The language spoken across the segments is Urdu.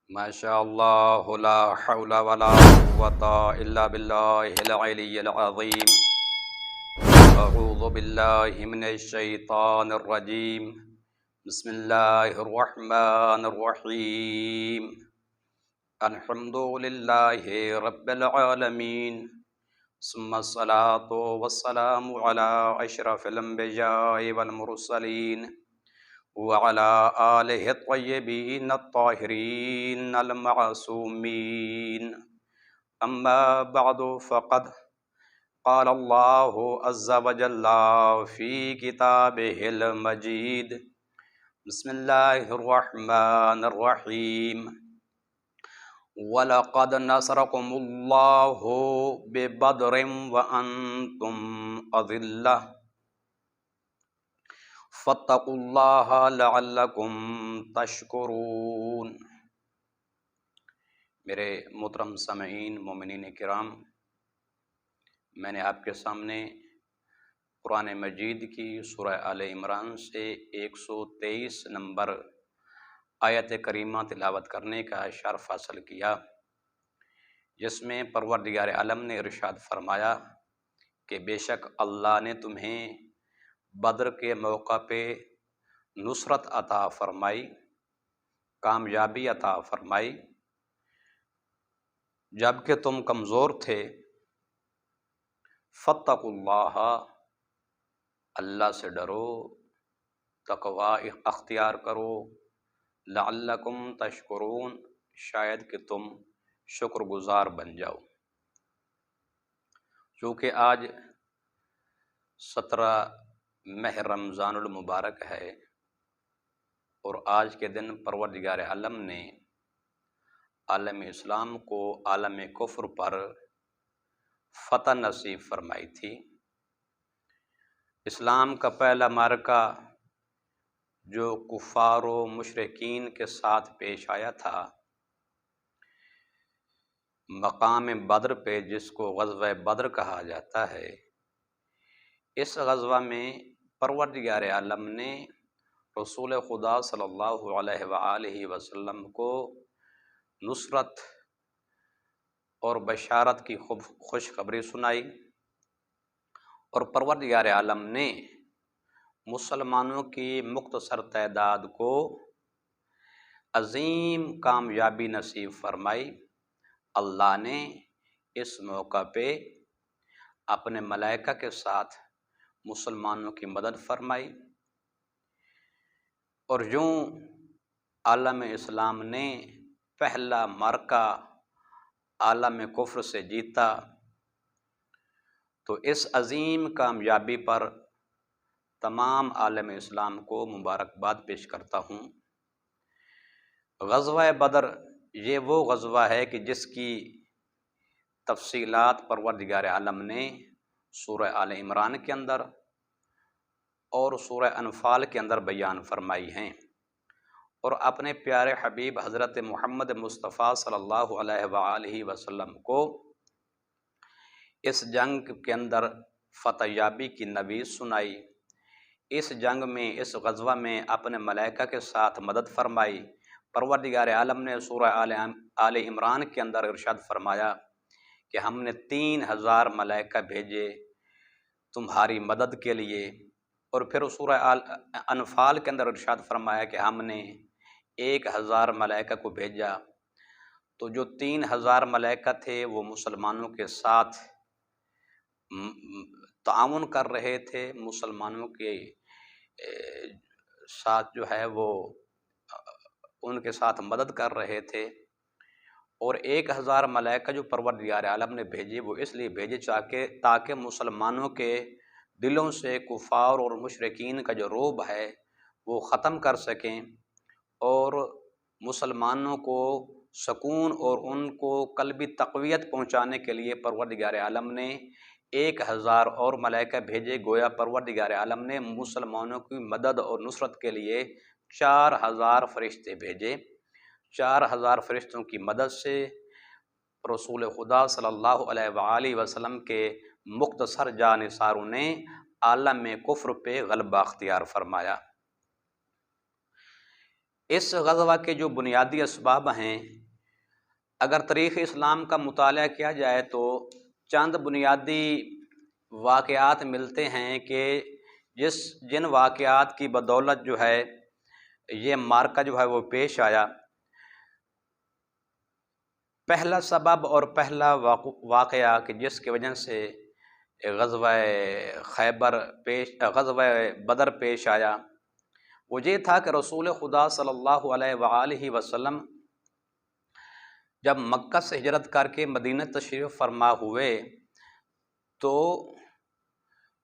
ماشاء اللہ لا حول ولا قوۃ الا باللہ العلی العظیم۔ اعوذ باللہ من الشیطان الرجیم۔ بسم اللہ الرحمن الرحیم۔ الحمد للہ رب العالمین، ثم الصلاة والسلام علی اشرف الانبیاء والمرسلین وعلى آلہ الطیبین الطاہرین المعصومین۔ اما بعد فقد قال اللہ عز وجل فی کتابہ المجید۔ بسم اللہ الرحمن الرحیم۔ وَلَقَدْ نَصَرَكُمُ اللَّهُ بِبَدْرٍ وَأَنْتُمْ أَذِلَّةٌ فَاتَّقُوا اللَّهَ لَعَلَّكُمْ تَشْكُرُونَ۔ میرے محترم سامعین، مومنین کرام، میں نے آپ کے سامنے قرآن مجید کی سورہ آل عمران سے 123 نمبر آیت کریمہ تلاوت کرنے کا شرف حاصل کیا، جس میں پروردگار عالم نے ارشاد فرمایا کہ بے شک اللہ نے تمہیں بدر کے موقع پہ نصرت عطا فرمائی، کامیابی عطا فرمائی، جبکہ تم کمزور تھے۔ فاتقوا اللہ، اللہ سے ڈرو، تقوی اختیار کرو، لعلکم تشکرون، شاید کہ تم شکر گزار بن جاؤ۔ چونکہ آج 17 ماہ رمضان المبارک ہے، اور آج کے دن پروردگار عالم نے عالم اسلام کو عالم کفر پر فتح نصیب فرمائی تھی۔ اسلام کا پہلا معرکہ جو کفار و مشرکین کے ساتھ پیش آیا تھا مقام بدر پہ، جس کو غزوہ بدر کہا جاتا ہے، اس غزوہ میں پروردگار عالم نے رسول خدا صلی اللہ علیہ وآلہ وسلم کو نصرت اور بشارت کی خوشخبری سنائی، اور پروردگار عالم نے مسلمانوں کی مختصر تعداد کو عظیم کامیابی نصیب فرمائی۔ اللہ نے اس موقع پہ اپنے ملائکہ کے ساتھ مسلمانوں کی مدد فرمائی، اور یوں عالم اسلام نے پہلا معرکہ عالم کفر سے جیتا۔ تو اس عظیم کامیابی پر تمام عالم اسلام کو مبارکباد پیش کرتا ہوں۔ غزوہ بدر یہ وہ غزوہ ہے کہ جس کی تفصیلات پروردگار عالم نے سورہ آل عمران کے اندر اور سورہ انفال کے اندر بیان فرمائی ہیں، اور اپنے پیارے حبیب حضرت محمد مصطفیٰ صلی اللہ علیہ وآلہ وسلم کو اس جنگ کے اندر فتح یابی کی نوید سنائی۔ اس جنگ میں، اس غزوہ میں اپنے ملائکہ کے ساتھ مدد فرمائی۔ پروردگار عالم نے سورہ آل عمران کے اندر ارشاد فرمایا کہ ہم نے 3000 ملائکہ بھیجے تمہاری مدد کے لیے، اور پھر سورہ انفال کے اندر ارشاد فرمایا کہ ہم نے 1000 ملائکہ کو بھیجا۔ تو جو 3000 ملائکہ تھے وہ مسلمانوں کے ساتھ تعاون کر رہے تھے، مسلمانوں کے ساتھ جو ہے وہ ان کے ساتھ مدد کر رہے تھے، اور 1000 ملائکہ جو پروردگار عالم نے بھیجے وہ اس لیے بھیجے تاکہ مسلمانوں کے دلوں سے کفار اور مشرکین کا جو رعب ہے وہ ختم کر سکیں، اور مسلمانوں کو سکون اور ان کو قلبی تقویت پہنچانے کے لیے پروردگار عالم نے 1000 اور ملائکہ بھیجے۔ گویا پروردگار عالم نے مسلمانوں کی مدد اور نصرت کے لیے 4000 فرشتے بھیجے۔ 4000 فرشتوں کی مدد سے رسول خدا صلی اللہ علیہ وآلہ وسلم کے مختصر جانثاروں نے عالم کفر پہ غلبہ اختیار فرمایا۔ اس غزوہ کے جو بنیادی اسباب ہیں، اگر تاریخ اسلام کا مطالعہ کیا جائے تو چند بنیادی واقعات ملتے ہیں کہ جن واقعات کی بدولت جو ہے یہ مارکہ جو ہے وہ پیش آیا۔ پہلا سبب اور پہلا واقعہ کہ جس کی وجہ سے غزوہ غزوہ بدر پیش آیا، وہ یہ تھا کہ رسول خدا صلی اللہ علیہ وآلہ وسلم جب مکہ سے ہجرت کر کے مدینہ تشریف فرما ہوئے تو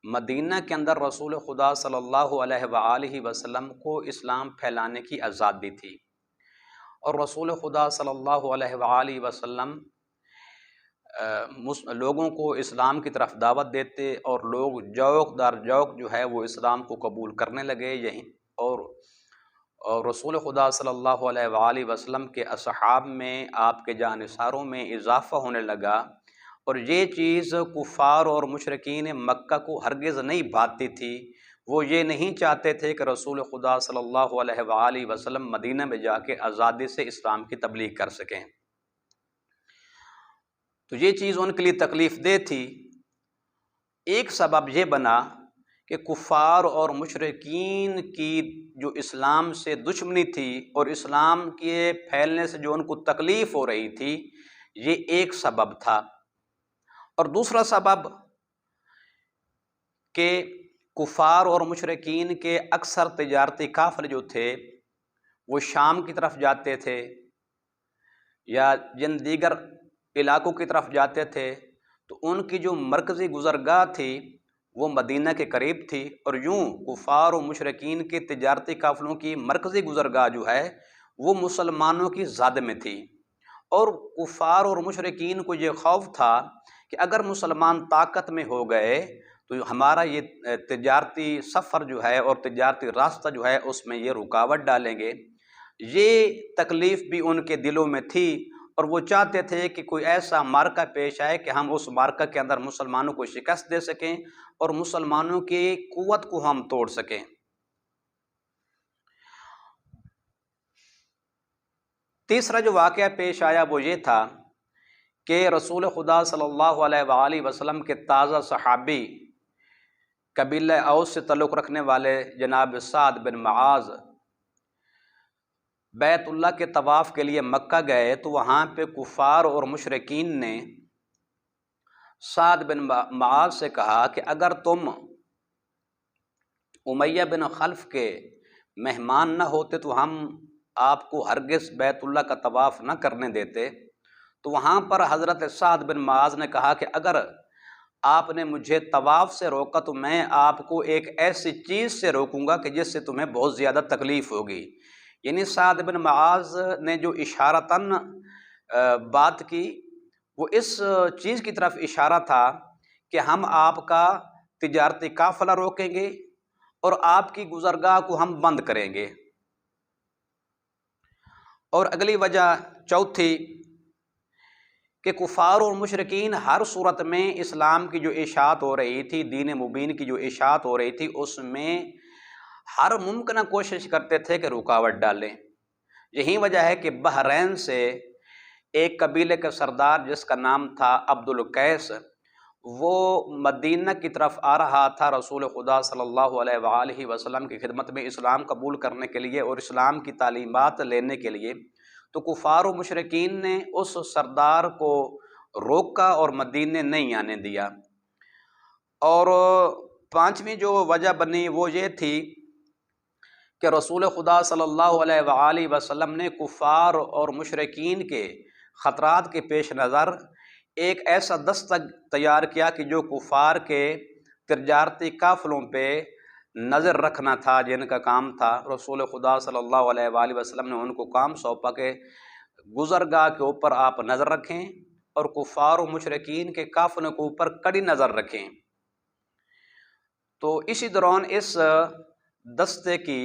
مدینہ کے اندر رسول خدا صلی اللہ علیہ وآلہ وسلم کو اسلام پھیلانے کی آزادی تھی، اور رسول خدا صلی اللہ علیہ وآلہ وسلم لوگوں کو اسلام کی طرف دعوت دیتے، اور لوگ جوق در جوق جو ہے وہ اسلام کو قبول کرنے لگے۔ یہی اور رسول خدا صلی اللہ علیہ وآلہ وسلم کے اصحاب میں، آپ کے جانثاروں میں اضافہ ہونے لگا، اور یہ چیز کفار اور مشرکین مکہ کو ہرگز نہیں بھاتی تھی۔ وہ یہ نہیں چاہتے تھے کہ رسول خدا صلی اللہ علیہ وآلہ وسلم مدینہ میں جا کے آزادی سے اسلام کی تبلیغ کر سکیں، تو یہ چیز ان کے لیے تکلیف دہ تھی۔ ایک سبب یہ بنا کہ کفار اور مشرکین کی جو اسلام سے دشمنی تھی اور اسلام کے پھیلنے سے جو ان کو تکلیف ہو رہی تھی، یہ ایک سبب تھا۔ اور دوسرا سبب کہ کفار اور مشرکین کے اکثر تجارتی قافلے جو تھے وہ شام کی طرف جاتے تھے یا جن دیگر علاقوں کی طرف جاتے تھے، تو ان کی جو مرکزی گزرگاہ تھی وہ مدینہ کے قریب تھی، اور یوں کفار و مشرکین کے تجارتی قافلوں کی مرکزی گزرگاہ جو ہے وہ مسلمانوں کی زاد میں تھی، اور کفار اور مشرکین کو یہ خوف تھا کہ اگر مسلمان طاقت میں ہو گئے تو ہمارا یہ تجارتی سفر جو ہے اور تجارتی راستہ جو ہے اس میں یہ رکاوٹ ڈالیں گے۔ یہ تکلیف بھی ان کے دلوں میں تھی، اور وہ چاہتے تھے کہ کوئی ایسا مارکہ پیش آئے کہ ہم اس مارکہ کے اندر مسلمانوں کو شکست دے سکیں اور مسلمانوں کی قوت کو ہم توڑ سکیں۔ تیسرا جو واقعہ پیش آیا وہ یہ تھا کہ رسول خدا صلی اللہ علیہ وآلہ وسلم کے تازہ صحابی قبیلہ اوس سے تعلق رکھنے والے جناب سعد بن معاذ بیت اللہ کے طواف کے لیے مکہ گئے، تو وہاں پہ کفار اور مشرکین نے سعد بن معاذ سے کہا کہ اگر تم امیہ بن خلف کے مہمان نہ ہوتے تو ہم آپ کو ہرگز بیت اللہ کا طواف نہ کرنے دیتے۔ تو وہاں پر حضرت سعد بن معاذ نے کہا کہ اگر آپ نے مجھے طواف سے روکا تو میں آپ کو ایک ایسی چیز سے روکوں گا کہ جس سے تمہیں بہت زیادہ تکلیف ہوگی۔ یعنی سعد بن معاذ نے جو اشارتاً بات کی وہ اس چیز کی طرف اشارہ تھا کہ ہم آپ کا تجارتی قافلہ روکیں گے اور آپ کی گزرگاہ کو ہم بند کریں گے۔ اور اگلی وجہ چوتھی کہ کفار اور مشرکین ہر صورت میں اسلام کی جو اشاعت ہو رہی تھی، دین مبین کی جو اشاعت ہو رہی تھی، اس میں ہر ممکنہ کوشش کرتے تھے کہ رکاوٹ ڈالیں۔ یہی وجہ ہے کہ بحرین سے ایک قبیلے کا سردار جس کا نام تھا عبد القیس، وہ مدینہ کی طرف آ رہا تھا رسول خدا صلی اللہ علیہ وآلہ وسلم کی خدمت میں اسلام قبول کرنے کے لیے اور اسلام کی تعلیمات لینے کے لیے، تو کفار و مشرکین نے اس سردار کو روکا اور مدینے نہیں آنے دیا۔ اور پانچویں جو وجہ بنی وہ یہ تھی کہ رسول خدا صلی اللہ علیہ وآلہ وسلم نے کفار اور مشرکین کے خطرات کے پیش نظر ایک ایسا دستہ تیار کیا کہ جو کفار کے تجارتی قافلوں پہ نظر رکھنا تھا، جن کا کام تھا، رسول خدا صلی اللہ علیہ وآلہ وسلم نے ان کو کام سونپا کہ گزرگاہ کے اوپر آپ نظر رکھیں اور کفار و مشرکین کے قافلوں کے اوپر کڑی نظر رکھیں۔ تو اسی دوران اس دستے کی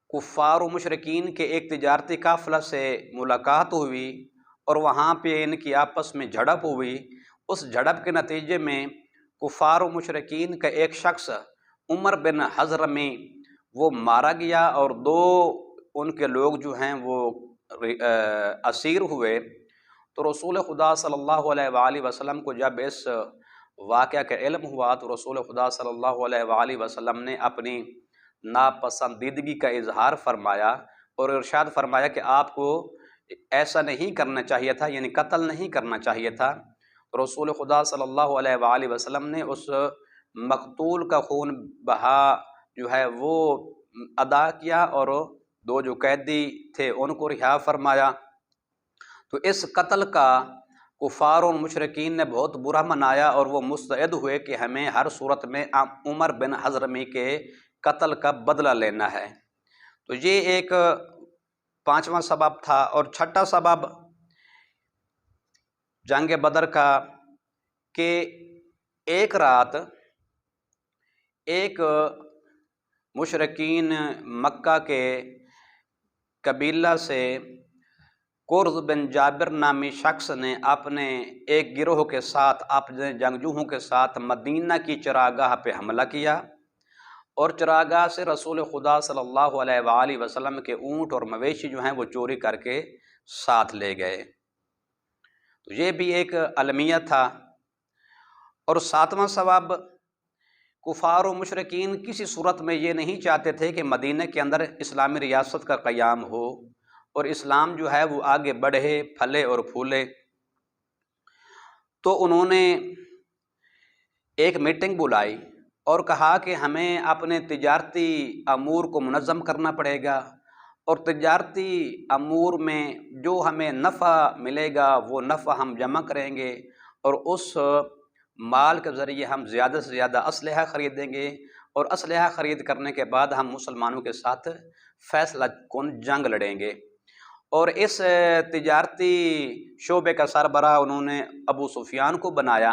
کفار و مشرکین کے ایک تجارتی قافلہ سے ملاقات ہوئی اور وہاں پہ ان کی آپس میں جھڑپ ہوئی۔ اس جھڑپ کے نتیجے میں کفار و مشرکین کا ایک شخص عمر بن حضرمی وہ مارا گیا، اور دو ان کے لوگ جو ہیں وہ اسیر ہوئے، تو رسول خدا صلی اللہ علیہ وآلہ وسلم کو جب اس واقعہ کا علم ہوا تو رسول خدا صلی اللہ علیہ وآلہ وسلم نے اپنی ناپسندیدگی کا اظہار فرمایا اور ارشاد فرمایا کہ آپ کو ایسا نہیں کرنا چاہیے تھا، یعنی قتل نہیں کرنا چاہیے تھا۔ رسول خدا صلی اللہ علیہ وآلہ وسلم نے اس مقتول کا خون بہا جو ہے وہ ادا کیا اور دو جو قیدی تھے ان کو رہا فرمایا۔ تو اس قتل کا کفار و مشرکین نے بہت برا منایا اور وہ مستعد ہوئے کہ ہمیں ہر صورت میں عمر بن حضرمی کے قتل کا بدلہ لینا ہے۔ تو یہ ایک پانچواں سبب تھا۔ اور چھٹا سبب جنگ بدر کا کہ ایک رات ایک مشرکین مکہ کے قبیلہ سے قرظ بن جابر نامی شخص نے اپنے ایک گروہ کے ساتھ اپنے جنگجوؤں کے ساتھ مدینہ کی چراگاہ پہ حملہ کیا اور چراگاہ سے رسول خدا صلی اللہ علیہ وآلہ وسلم کے اونٹ اور مویشی جو ہیں وہ چوری کر کے ساتھ لے گئے۔ تو یہ بھی ایک المیہ تھا۔ اور ساتواں سبب، کفار و مشرکین کسی صورت میں یہ نہیں چاہتے تھے کہ مدینہ کے اندر اسلامی ریاست کا قیام ہو اور اسلام جو ہے وہ آگے بڑھے، پھلے اور پھولے۔ تو انہوں نے ایک میٹنگ بلائی اور کہا کہ ہمیں اپنے تجارتی امور کو منظم کرنا پڑے گا اور تجارتی امور میں جو ہمیں نفع ملے گا وہ نفع ہم جمع کریں گے اور اس مال کے ذریعے ہم زیادہ سے زیادہ اسلحہ خریدیں گے اور اسلحہ خرید کرنے کے بعد ہم مسلمانوں کے ساتھ فیصلہ کن جنگ لڑیں گے۔ اور اس تجارتی شعبے کا سربراہ انہوں نے ابو سفیان کو بنایا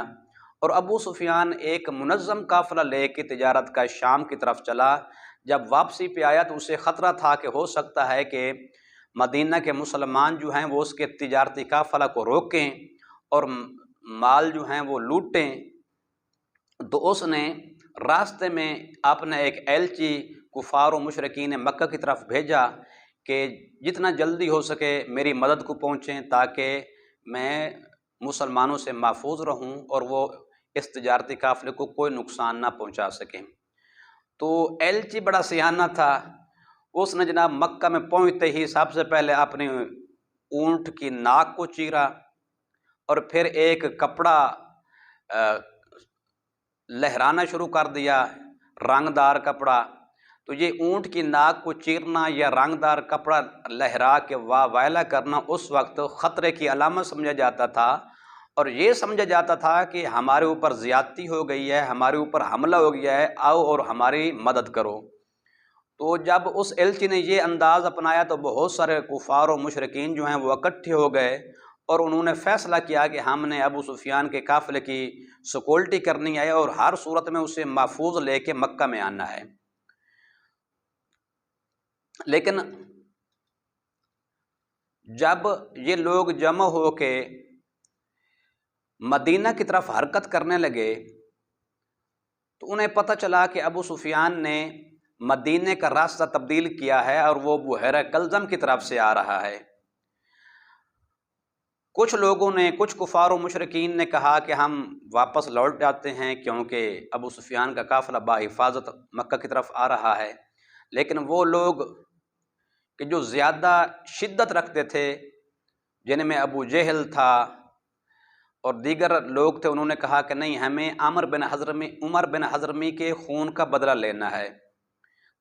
اور ابو سفیان ایک منظم قافلہ لے کے تجارت کا شام کی طرف چلا۔ جب واپسی پہ آیا تو اسے خطرہ تھا کہ ہو سکتا ہے کہ مدینہ کے مسلمان جو ہیں وہ اس کے تجارتی قافلہ کو روکیں اور مال جو ہیں وہ لوٹیں۔ تو اس نے راستے میں اپنا ایک ایلچی کفار و مشرکین مکہ کی طرف بھیجا کہ جتنا جلدی ہو سکے میری مدد کو پہنچیں تاکہ میں مسلمانوں سے محفوظ رہوں اور وہ اس تجارتی قافلے کو کوئی نقصان نہ پہنچا سکیں۔ تو ایلچی بڑا سیانہ تھا، اس نے جناب مکہ میں پہنچتے ہی سب سے پہلے اپنے اونٹ کی ناک کو چیرا اور پھر ایک کپڑا لہرانا شروع کر دیا، رنگ دار کپڑا۔ تو یہ اونٹ کی ناک کو چیرنا یا رنگ دار کپڑا لہرا کے واہ ویلا کرنا اس وقت خطرے کی علامت سمجھا جاتا تھا اور یہ سمجھا جاتا تھا کہ ہمارے اوپر زیادتی ہو گئی ہے، ہمارے اوپر حملہ ہو گیا ہے، آؤ اور ہماری مدد کرو۔ تو جب اس ایلچی نے یہ انداز اپنایا تو بہت سارے کفار و مشرکین جو ہیں وہ اکٹھے ہو گئے اور انہوں نے فیصلہ کیا کہ ہم نے ابو سفیان کے قافلے کی سیکورٹی کرنی ہے اور ہر صورت میں اسے محفوظ لے کے مکہ میں آنا ہے۔ لیکن جب یہ لوگ جمع ہو کے مدینہ کی طرف حرکت کرنے لگے تو انہیں پتہ چلا کہ ابو سفیان نے مدینہ کا راستہ تبدیل کیا ہے اور وہ بحیرہ کلزم کی طرف سے آ رہا ہے۔ کچھ لوگوں نے، کچھ کفار و مشرکین نے کہا کہ ہم واپس لوٹ جاتے ہیں کیونکہ ابو سفیان کا قافلہ بحفاظت مکہ کی طرف آ رہا ہے۔ لیکن وہ لوگ کہ جو زیادہ شدت رکھتے تھے، جن میں ابو جہل تھا اور دیگر لوگ تھے، انہوں نے کہا کہ نہیں، ہمیں عمر بن حضرمی کے خون کا بدلہ لینا ہے۔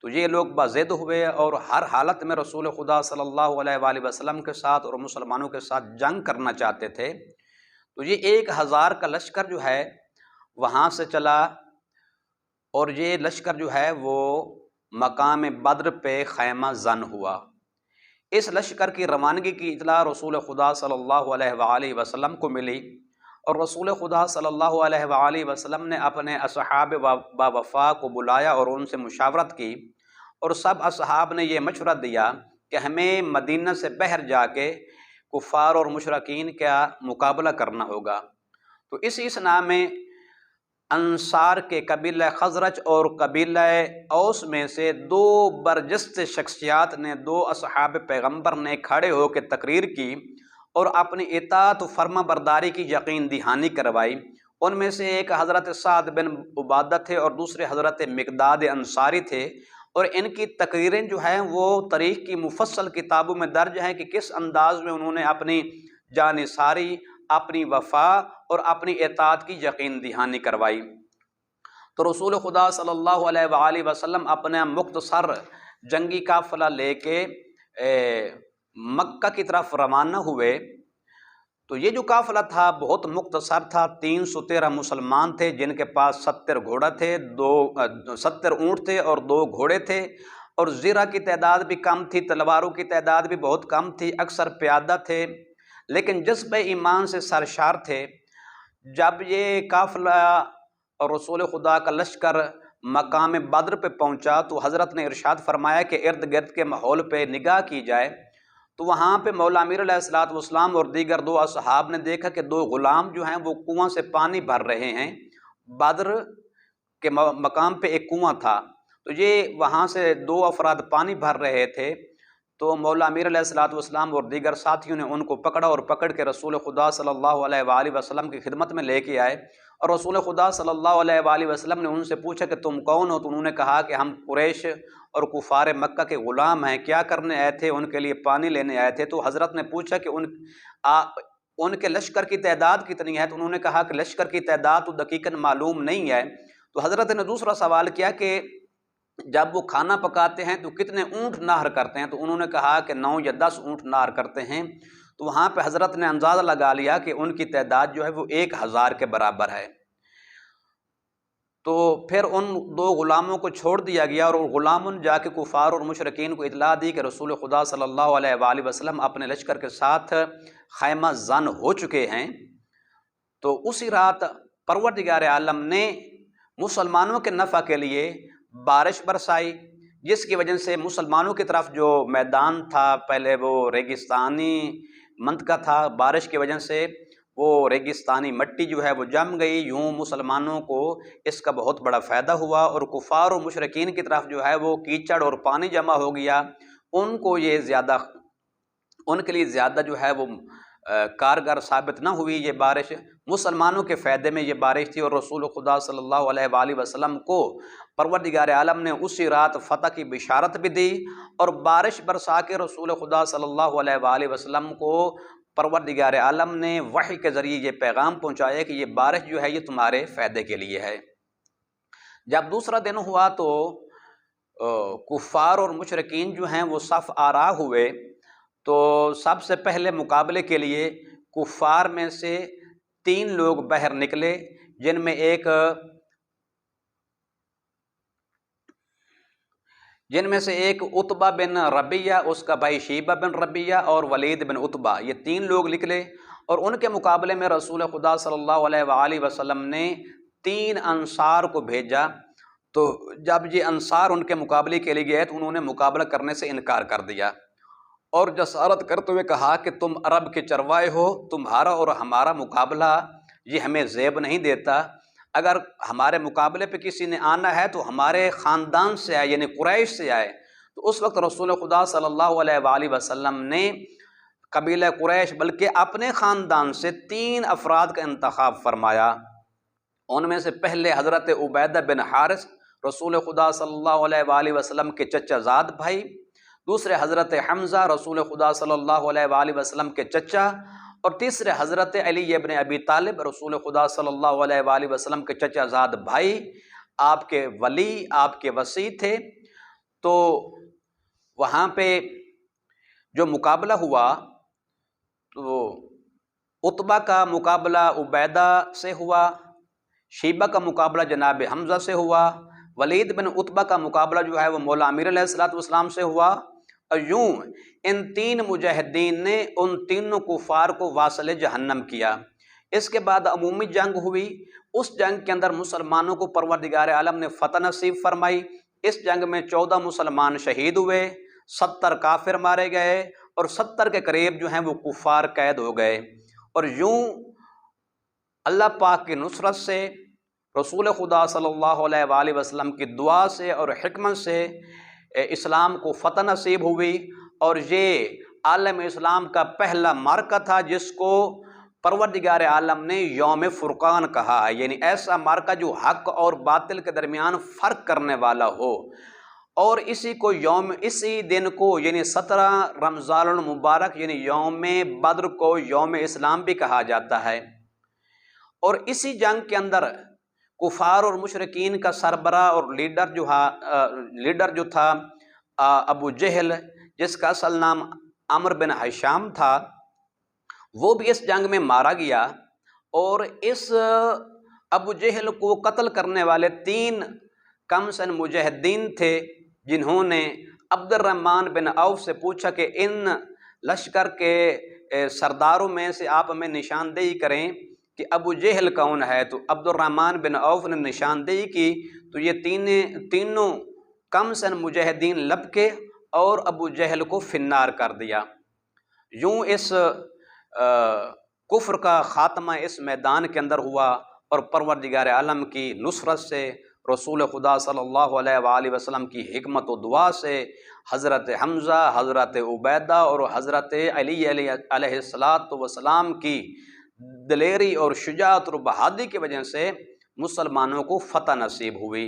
تو یہ لوگ باضد ہوئے اور ہر حالت میں رسول خدا صلی اللہ علیہ وآلہ وسلم کے ساتھ اور مسلمانوں کے ساتھ جنگ کرنا چاہتے تھے۔ تو یہ 1000 کا لشکر جو ہے وہاں سے چلا اور یہ لشکر جو ہے وہ مقام بدر پہ خیمہ زن ہوا۔ اس لشکر کی روانگی کی اطلاع رسول خدا صلی اللہ علیہ وآلہ وسلم کو ملی اور رسول خدا صلی اللہ علیہ وآلہ وسلم نے اپنے اصحاب با وفا کو بلایا اور ان سے مشاورت کی اور سب اصحاب نے یہ مشورہ دیا کہ ہمیں مدینہ سے باہر جا کے کفار اور مشرکین کا مقابلہ کرنا ہوگا۔ تو اسی اثناء میں انصار کے قبیلہ خزرج اور قبیلہ اوس میں سے دو برجست شخصیات نے، دو اصحاب پیغمبر نے کھڑے ہو کے تقریر کی اور اپنی اطاعت و فرما برداری کی یقین دہانی کروائی۔ ان میں سے ایک حضرت سعد بن عبادہ تھے اور دوسرے حضرت مقداد انصاری تھے، اور ان کی تقریریں جو ہیں وہ تاریخ کی مفصل کتابوں میں درج ہیں کہ کس انداز میں انہوں نے اپنی جانثاری، اپنی وفا اور اپنی اطاعت کی یقین دہانی کروائی۔ تو رسول خدا صلی اللہ علیہ وآلہ وسلم اپنا مختصر جنگی قافلہ لے کے مکہ کی طرف روانہ ہوئے۔ تو یہ جو قافلہ تھا بہت مختصر تھا، 313 مسلمان تھے جن کے پاس 70 گھوڑا تھے، 70 اونٹ تھے اور 2 گھوڑے تھے، اور زرہ کی تعداد بھی کم تھی، تلواروں کی تعداد بھی بہت کم تھی، اکثر پیادہ تھے، لیکن جذبہ ایمان سے سرشار تھے۔ جب یہ قافلہ اور رسول خدا کا لشکر مقام بدر پہ پہنچا تو حضرت نے ارشاد فرمایا کہ ارد گرد کے ماحول پہ نگاہ کی جائے، تو وہاں پہ مولا امیر علیہ الصلوۃ والسلام اور دیگر 2 اصحاب نے دیکھا کہ 2 غلام جو ہیں وہ کنواں سے پانی بھر رہے ہیں۔ بدر کے مقام پہ ایک کنواں تھا، تو یہ وہاں سے 2 افراد پانی بھر رہے تھے، تو مولا امیر علیہ الصلوۃ والسلام اور دیگر ساتھیوں نے ان کو پکڑا اور پکڑ کے رسول خدا صلی اللہ علیہ وآلہ وسلم کی خدمت میں لے کے آئے، اور رسول خدا صلی اللہ علیہ وآلہ وسلم نے ان سے پوچھا کہ تم کون ہو؟ تو انہوں نے کہا کہ ہم قریش اور کفار مکہ کے غلام ہیں، کیا کرنے آئے تھے؟ ان کے لیے پانی لینے آئے تھے۔ تو حضرت نے پوچھا کہ ان کے لشکر کی تعداد کتنی ہے؟ تو انہوں نے کہا کہ لشکر کی تعداد تو دقیقاً معلوم نہیں ہے۔ تو حضرت نے دوسرا سوال کیا کہ جب وہ کھانا پکاتے ہیں تو کتنے اونٹ نہر کرتے ہیں؟ تو انہوں نے کہا کہ 9 یا 10 اونٹ نہر کرتے ہیں۔ تو وہاں پہ حضرت نے اندازہ لگا لیا کہ ان کی تعداد جو ہے وہ 1000 کے برابر ہے۔ تو پھر ان 2 غلاموں کو چھوڑ دیا گیا، اور غلاموں نے جا کے کفار اور مشرکین کو اطلاع دی کہ رسول خدا صلی اللہ علیہ وآلہ وسلم اپنے لشکر کے ساتھ خیمہ زن ہو چکے ہیں۔ تو اسی رات پروردگار عالم نے مسلمانوں کے نفع کے لیے بارش برسائی، جس کی وجہ سے مسلمانوں کی طرف جو میدان تھا، پہلے وہ ریگستانی منطقہ تھا، بارش کی وجہ سے وہ ریگستانی مٹی جو ہے وہ جم گئی، یوں مسلمانوں کو اس کا بہت بڑا فائدہ ہوا، اور کفار و مشرکین کی طرف جو ہے وہ کیچڑ اور پانی جمع ہو گیا، ان کو یہ زیادہ، ان کے لیے زیادہ جو ہے وہ کارگر ثابت نہ ہوئی یہ بارش۔ مسلمانوں کے فائدے میں یہ بارش تھی، اور رسول خدا صلی اللہ علیہ وآلہ وسلم کو پروردگار عالم نے اسی رات فتح کی بشارت بھی دی، اور بارش برسا کے رسول خدا صلی اللہ علیہ وآلہ وسلم کو پروردگار عالم نے وحی کے ذریعے یہ پیغام پہنچایا کہ یہ بارش جو ہے یہ تمہارے فائدے کے لیے ہے۔ جب دوسرا دن ہوا تو کفار اور مشرکین جو ہیں وہ صف آرا ہوئے، تو سب سے پہلے مقابلے کے لیے کفار میں سے 3 لوگ باہر نکلے، جن میں سے ایک عتبہ بن ربیہ، اس کا بھائی شیبہ بن ربیہ، اور ولید بن عتبہ، یہ 3 لوگ نکلے، اور ان کے مقابلے میں رسول خدا صلی اللہ علیہ وآلہ وسلم نے 3 انصار کو بھیجا۔ تو جب یہ انصار ان کے مقابلے کے لیے گئے تو انہوں نے مقابلہ کرنے سے انکار کر دیا، اور جسارت کرتے ہوئے کہا کہ تم عرب کے چروائے ہو، تمہارا اور ہمارا مقابلہ یہ ہمیں زیب نہیں دیتا، اگر ہمارے مقابلے پہ کسی نے آنا ہے تو ہمارے خاندان سے آئے، یعنی قریش سے آئے۔ تو اس وقت رسول خدا صلی اللہ علیہ وآلہ وسلم نے قبیلہ قریش بلکہ اپنے خاندان سے 3 افراد کا انتخاب فرمایا۔ ان میں سے پہلے حضرت عبیدہ بن حارث، رسول خدا صلی اللہ علیہ وآلہ وسلم کے چچا زاد بھائی، دوسرے حضرت حمزہ، رسول خدا صلی اللہ علیہ وآلہ وسلم کے چچا، اور تیسرے حضرت علی ابن ابی طالب، رسول خدا صلی اللہ علیہ وآلہ وسلم کے چچا زاد بھائی، آپ کے ولی، آپ کے وصی تھے۔ تو وہاں پہ جو مقابلہ ہوا تو عتبہ کا مقابلہ عبیدہ سے ہوا، شیبہ کا مقابلہ جناب حمزہ سے ہوا، ولید بن عتبہ کا مقابلہ جو ہے وہ مولا امیر علیہ الصلوۃ والسلام سے ہوا، اور یوں ان 3 مجاہدین نے ان تینوں کفار کو واصل جہنم کیا۔ اس کے بعد عمومی جنگ ہوئی، اس جنگ کے اندر مسلمانوں کو پروردگار عالم نے فتح نصیب فرمائی۔ اس جنگ میں 14 مسلمان شہید ہوئے، 70 کافر مارے گئے، اور 70 کے قریب جو ہیں وہ کفار قید ہو گئے، اور یوں اللہ پاک کی نصرت سے رسول خدا صلی اللہ علیہ وآلہ وسلم کی دعا سے اور حکمت سے اسلام کو فتح نصیب ہوئی، اور یہ عالم اسلام کا پہلا معرکہ تھا جس کو پروردگار عالم نے یوم فرقان کہا ہے، یعنی ایسا معرکہ جو حق اور باطل کے درمیان فرق کرنے والا ہو۔ اور اسی دن کو یعنی 17 رمضان المبارک یعنی یوم بدر کو یوم اسلام بھی کہا جاتا ہے۔ اور اسی جنگ کے اندر کفار اور مشرکین کا سربراہ اور لیڈر جو تھا ابو جہل، جس کا اصل نام عمرو بن ہشام تھا، وہ بھی اس جنگ میں مارا گیا۔ اور اس ابو جہل کو قتل کرنے والے 3 کم سن مجاہدین تھے، جنہوں نے عبد الرحمن بن عوف سے پوچھا کہ ان لشکر کے سرداروں میں سے آپ ہمیں نشاندہی کریں کہ ابو جہل کون ہے۔ تو عبد الرحمن بن عوف نے نشاندہی کی تو یہ تینوں کم سن مجاہدین لپکے اور ابو جہل کو فنار کر دیا۔ یوں اس کفر کا خاتمہ اس میدان کے اندر ہوا، اور پروردگار عالم کی نصرت سے، رسول خدا صلی اللہ علیہ وآلہ وسلم کی حکمت و دعا سے، حضرت حمزہ، حضرت عبیدہ اور حضرت علی علیہ السلام کی دلیری اور شجاعت اور بہادری کی وجہ سے مسلمانوں کو فتح نصیب ہوئی۔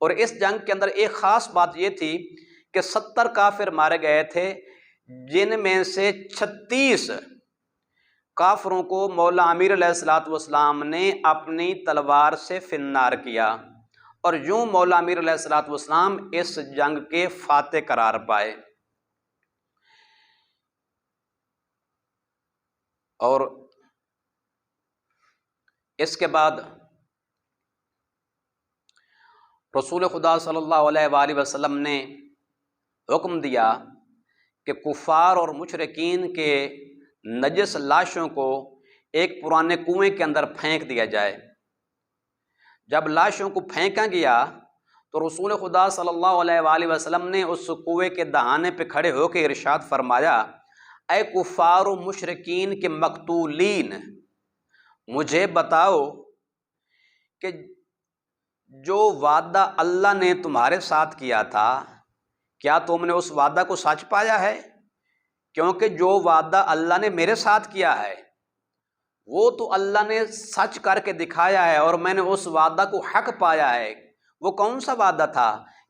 اور اس جنگ کے اندر ایک خاص بات یہ تھی کہ 70 کافر مارے گئے تھے، جن میں سے 36 کافروں کو مولا امیر علیہ السلام نے اپنی تلوار سے فنار کیا، اور یوں مولا امیر علیہ السلام اس جنگ کے فاتح قرار پائے۔ اور اس کے بعد رسول خدا صلی اللہ علیہ وآلہ وسلم نے حکم دیا کہ کفار اور مشرکین کے نجس لاشوں کو ایک پرانے کنویں کے اندر پھینک دیا جائے۔ جب لاشوں کو پھینکا گیا تو رسول خدا صلی اللہ علیہ وآلہ وسلم نے اس کنویں کے دہانے پہ کھڑے ہو کے ارشاد فرمایا، اے کفار و مشرکین کے مقتولین، مجھے بتاؤ کہ جو وعدہ اللہ نے تمہارے ساتھ کیا تھا، کیا تم نے اس وعدہ کو سچ پایا ہے؟ کیونکہ جو وعدہ اللہ نے میرے ساتھ کیا ہے وہ تو اللہ نے سچ کر کے دکھایا ہے، اور میں نے اس وعدہ کو حق پایا ہے۔ وہ کون سا وعدہ تھا؟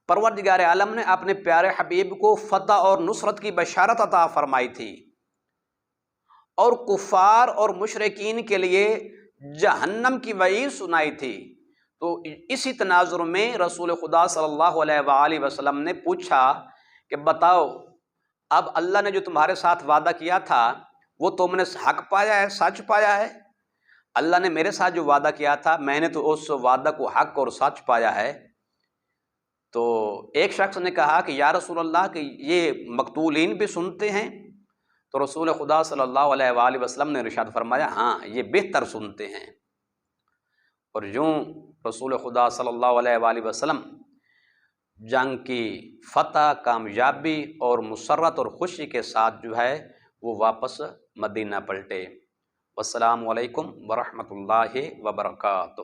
پروردگار عالم نے اپنے پیارے حبیب کو فتح اور نصرت کی بشارت عطا فرمائی تھی، اور کفار اور مشرکین کے لیے جہنم کی وعید سنائی تھی۔ تو اسی تناظر میں رسول خدا صلی اللہ علیہ وآلہ وسلم نے پوچھا کہ بتاؤ، اب اللہ نے جو تمہارے ساتھ وعدہ کیا تھا وہ تم نے حق پایا ہے، سچ پایا ہے؟ اللہ نے میرے ساتھ جو وعدہ کیا تھا میں نے تو اس وعدہ کو حق اور سچ پایا ہے۔ تو ایک شخص نے کہا کہ یا رسول اللہ کہ یہ مقتولین بھی سنتے ہیں؟ تو رسول خدا صلی اللہ علیہ وآلہ وسلم نے ارشاد فرمایا، ہاں یہ بہتر سنتے ہیں۔ اور یوں رسول خدا صلی اللہ علیہ وآلہ وسلم جنگ کی فتح، کامیابی اور مسرت اور خوشی کے ساتھ جو ہے وہ واپس مدینہ پلٹے۔ والسلام علیکم ورحمۃ اللہ وبرکاتہ۔